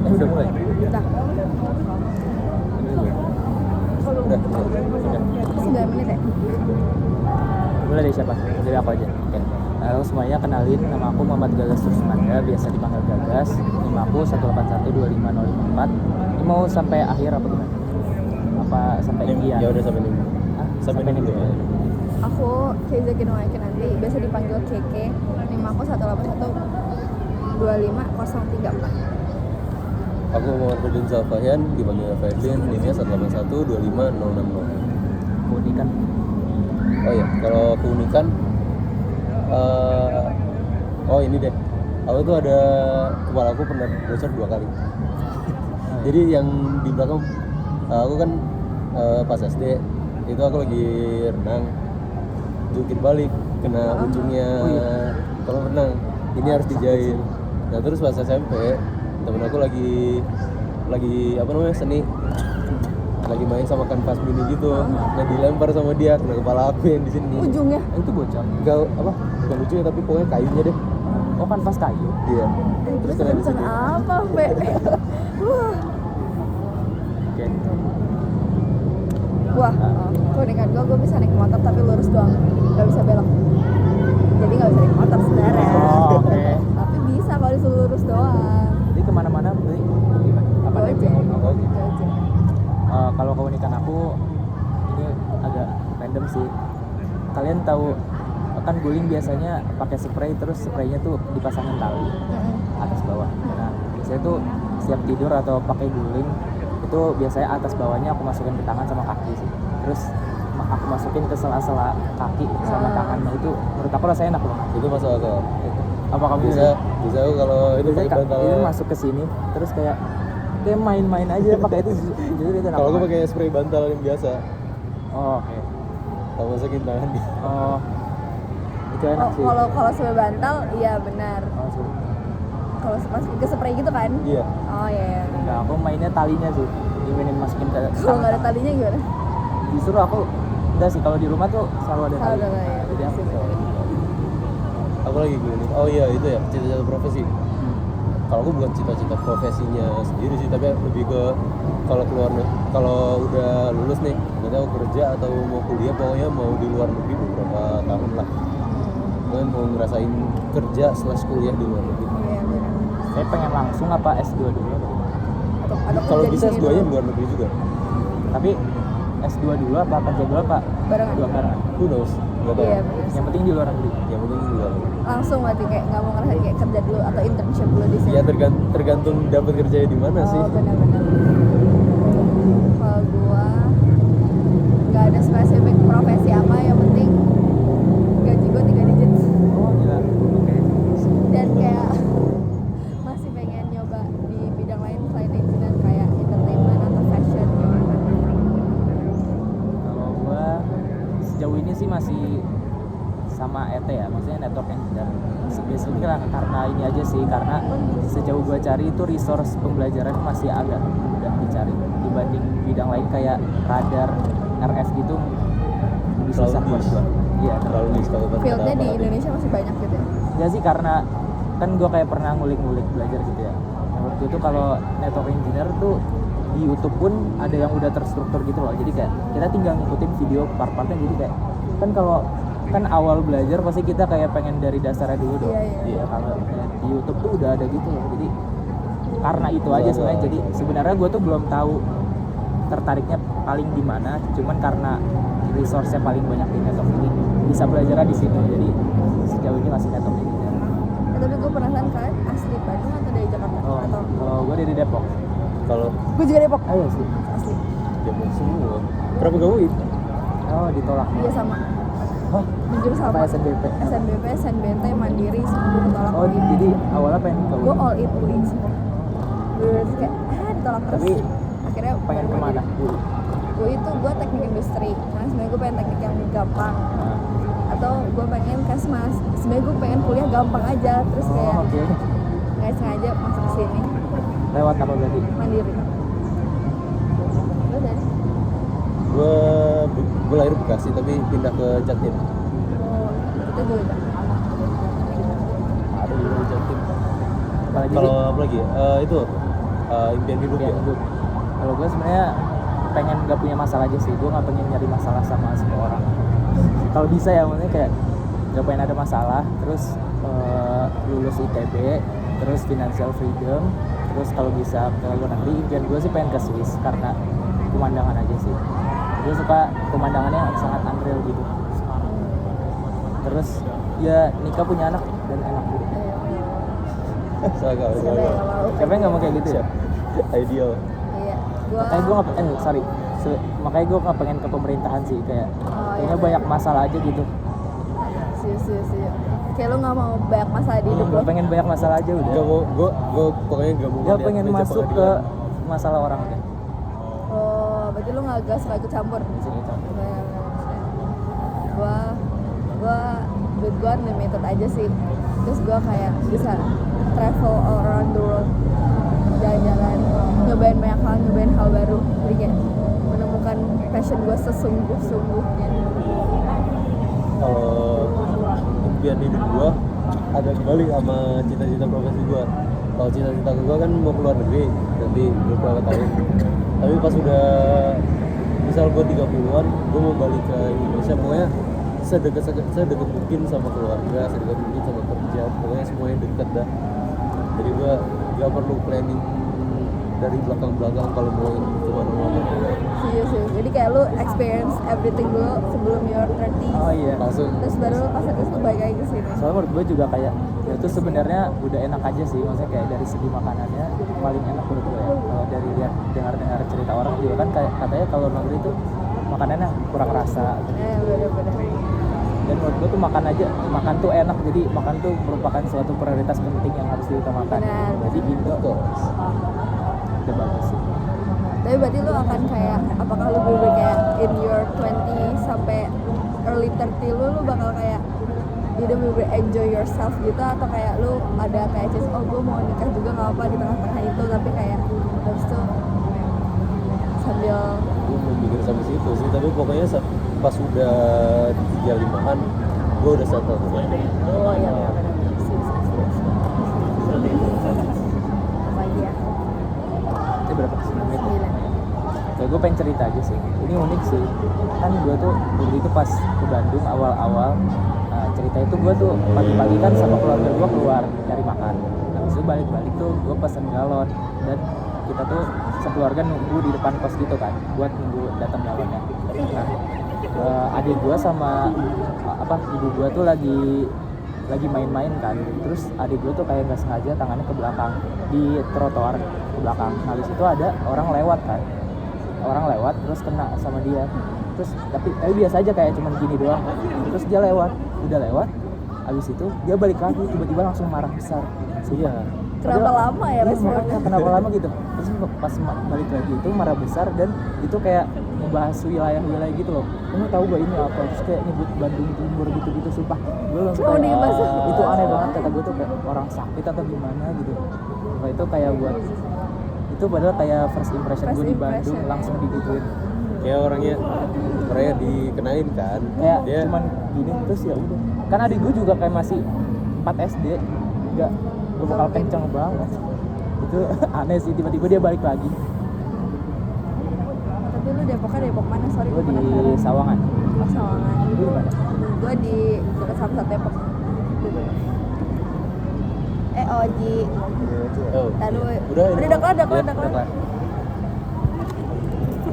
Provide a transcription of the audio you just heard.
Udah mulai? Udah. Udah. 9 menit ya? Mulai dari siapa? Dari aku aja. Oke. Halo semuanya, kenalin, nama aku Muhammad Gagas Rusmanda, biasa dipanggil Gagas. NIM aku 1812504. Ini mau sampai akhir apa gimana? Apa sampai impian? Ya udah sampai ini. Sampai ini dulu ya. Aku Keiza Kinoaiki nanti, biasa dipanggil Keke. NIM aku 1812503. Aku Muhammad Ferdin Salvahian, dipanggil Ferdin, NIM-nya 181256060. Keunikan. Oh iya, kalau keunikan ini deh. Aku tuh ada kepala aku pernah bocor 2 kali. Jadi yang di belakang aku kan pas SD itu aku lagi renang, jungkir balik kena ujungnya kolam renang. Ini harus dijahit. Nah terus pas SMP temen aku lagi seni, lagi main sama kanvas mini gitu. Nah dilempar sama dia, kena kepala aku yang di sini. Ujungnya? Itu bocor. Enggak bukan ujungnya tapi pokoknya kayunya deh. Oh, kanvas kayu. Iya. Terus kena di pesan sini. apa, Be? Oke. Wah, keunikan gue bisa naik motor tapi lurus doang, gak bisa belok. Jadi gak bisa naik motor sebenarnya. Oh, oke. Tapi bisa kalau disuruh lurus doang. Jadi kemana-mana beli gimana? Apa Gojek. naik? Oh, Gojek. Gojek. Kalau keunikan aku ini agak random sih. Kalian tahu kan guling biasanya pakai spray, terus spraynya tuh dipasangin tali atas bawah. Nah biasanya tuh siap tidur atau pakai guling itu biasanya atas bawahnya aku masukin ke tangan sama kaki sih. Terus aku masukin ke sela-sela kaki sama tangan. Nah itu menurut aku rasanya enak banget. Itu masuk akal. Apa kamu Bisa aku kalau itu biasanya pakai bantal. ini masuk ke sini terus kayak main-main aja pakai itu, jadi itu enak. Kalau aku banget. pakai spray bantal yang biasa, Oh, oke. aku masukin tangan di. Oh, itu enak sih. Kalau sebagai bantal, iya benar. Oh, sih. Kalau pas ke spray gitu kan? Iya. Oh iya. Nah, aku mainnya talinya sih. Dimainin masukin ke Kalau nggak ada talinya gimana? Justru aku enggak sih, kalau di rumah tuh selalu ada Selalu tali. ada, ya. Jadi aku selalu. Aku lagi gini. Oh iya itu ya cita-cita profesi. Kalau aku bukan cita-cita profesinya sendiri sih, tapi lebih ke kalau udah lulus nih, nanti aku kerja atau mau kuliah, pokoknya mau di luar negeri beberapa tahun lah. Kan mau ngerasain kerja / kuliah di luar negeri. Iya benar. Saya pengen langsung apa S2 dulu. Atau Kalau kerja di bisa sini S2-nya dulu. di luar negeri juga. Tapi S2 dulu apa kerja dulu apa? Barengan. Dua barengan. Who knows? Nggak tahu. Iya benar. Yang penting di luar negeri. Yang penting di luar negeri. Langsung berarti kayak nggak mau ngerasain kayak kerja dulu atau internship dulu di sini. Ya tergantung dapat kerjanya di mana sih. Oh benar-benar. Kalau gua nggak ada spesifik profesi apa, yang penting gaji gua 3 digit. Oh, gila. Oke. Dan kayak masih pengen nyoba di bidang lain selain engineer, kayak entertainment atau fashion gitu. Kalau gua sejauh ini sih masih sama ET ya, maksudnya network engineer. Biasanya karena ini aja sih, karena sejauh gua cari itu resource pembelajaran masih agak mudah dicari dibanding bidang lain kayak radar, RF gitu lebih susah buat gua. Iya, Terlalu niche kalau buat Fieldnya kita di apa Indonesia masih banyak gitu ya. ya sih, karena kan gua kayak pernah ngulik-ngulik belajar gitu ya. Nah, waktu itu kalau network engineer tuh di YouTube pun ada yang udah terstruktur gitu loh. Jadi kayak kita tinggal ngikutin video part-partnya, jadi kayak kan awal belajar pasti kita kayak pengen dari dasarnya dulu dong. Iya. Kalau di YouTube tuh udah ada gitu loh. Jadi karena itu aja sebenarnya. Jadi sebenarnya gue tuh belum tahu tertariknya paling di mana, cuman karena resource-nya paling banyak di network ini, bisa belajarnya di sini. Jadi sejauh ini masih network ini. Tapi gue penasaran, kalian asli Bandung atau dari Jakarta? Oh, Atau kalau gue dari Depok. Kalau gue juga Depok. Ayo sih. Asli. Depok semua. Berapa kamu itu? Oh, ditolak. Iya sama. Oh, Jujur sama. apa SNBP? SNBP, SNBT, Mandiri, semua ditolak. Oh, jadi awalnya pengen ke gue all in UI semua. Terus kayak ditolak terus. Tapi akhirnya pengen baru kemana? Mandiri. Gue itu gue teknik industri, karena sebenarnya gue pengen teknik yang gampang. Nah. Atau gue pengen kesmas, sebenarnya gue pengen kuliah gampang aja, terus kayak Oke. nggak sengaja masuk ke sini. Lewat apa berarti? Mandiri. Lo dari? Gue lahir Bekasi tapi pindah ke Jatim. Oh, kita juga. Ada di Jatim. Apalagi Kalau apa lagi ya? Itu impian hidup ya. hidup. Kalau gue sebenarnya pengen gak punya masalah aja sih, gue gak pengen nyari masalah sama semua orang. Kalau bisa ya, maksudnya kayak gak pengen ada masalah, terus lulus ITB, terus financial freedom, terus kalau bisa ke luar negeri. Impian gue sih pengen ke Swiss karena pemandangan aja sih, gue suka pemandangannya sangat unreal gitu. Terus ya nikah punya anak dan enak gitu. Siapa Siapa yang nggak mau? Siapa yang gak mau kayak gitu ya? Ideal. Iya, gua Makanya gue makanya gue gak pengen ke pemerintahan sih, kayak kayaknya banyak masalah aja gitu. sih. Kayak lu nggak mau banyak masalah di hidup lo. Gak pengen banyak masalah aja udah. Gak mau, gue pokoknya gak mau Gak ngeliat pengen meja masuk ke pengadilan. masalah orang deh. Oh, berarti lu nggak suka ikut campur. Gua duit gua unlimited aja sih. Terus gua kayak bisa travel all around the world, jalan-jalan, nyobain banyak hal, nyobain hal baru. Jadi kayak menemukan passion gua sesungguh-sungguhnya. Kalau impian hidup gue ada kembali sama cita-cita profesi gue. Kalau cita-cita gue kan mau keluar negeri nanti beberapa tahun, tapi pas udah misal gue 30-an gue mau balik ke Indonesia, pokoknya sedekat mungkin sama keluarga, sedekat mungkin sama kerja, pokoknya semuanya dekat dah. Jadi gue gak perlu planning dari belakang kalau mau kemana-mana. Sih. Jadi kayak lu experience everything dulu sebelum your 30. Oh iya. Langsung Terus baru pas itu tuh balik lagi ke sini. Soalnya menurut gue juga kayak ya itu sebenarnya udah enak aja sih, maksudnya kayak dari segi makanannya paling enak menurut gue ya. Kalau dari lihat dengar cerita orang juga kan kayak katanya kalau negeri itu makanannya kurang rasa. Bener. Dan menurut gue tuh makan tuh enak, jadi makan tuh merupakan suatu prioritas penting yang harus diutamakan. Benar. Jadi Indo tuh udah bagus sih. Tapi berarti lu akan kayak, apakah lu bener kayak in your 20 sampai early 30 lu bakal kayak you bener enjoy yourself gitu, atau kayak lu ada kayak gue mau nikah juga gak apa di tengah-tengah itu, tapi kayak terus tuh sambil gue belum mikir sampai situ sih, tapi pokoknya pas udah 35-an gue udah settle. oh iya bener. Apa ya? Ini berapa? 9 menit. 9. Ya gue pengen cerita aja sih. Ini unik sih. Kan gue tuh dulu itu pas ke Bandung awal-awal, cerita itu gue tuh pagi-pagi kan sama keluarga gue keluar cari makan. Habis itu balik-balik tuh gue pesen galon, dan kita tuh sekeluarga nunggu di depan kos gitu kan, buat nunggu datang galonnya. Nah, adik gue sama ibu gue tuh lagi main-main kan, terus adik gue tuh kayak nggak sengaja tangannya ke belakang di trotoar ke belakang. Nah, habis itu ada orang lewat terus kena sama dia, terus tapi biasa aja kayak cuman gini doang. Terus dia udah lewat, habis itu dia balik lagi tiba-tiba langsung marah besar. Iya. Kenapa lama ya responnya? Kenapa lama gitu? Terus pas balik lagi itu marah besar, dan itu kayak membahas wilayah gitu loh. Kamu tahu gak ini apa? Terus kayak nyebut Bandung Timur gitu sumpah. Gue langsung Oh, kayak, dibahas. itu aneh banget, kata gue tuh kayak orang sakit atau gimana gitu. Nah, itu kayak buat itu padahal kayak first impression gue di Bandung langsung digituin. Kayak orangnya dikenain kan. Kayak Dia cuman gini terus ya udah. Kan adik gue juga kayak masih 4 SD, enggak gue bakal kenceng banget. Itu aneh sih, tiba-tiba dia balik lagi. Tapi lu Depok mana? Sorry, Gue di penasaran. Sawangan. Oh, Sawangan. Lu di mana? Gue di dekat Samsat Depok. Oji. oh, Taruh. udah Udah kelar. kelar.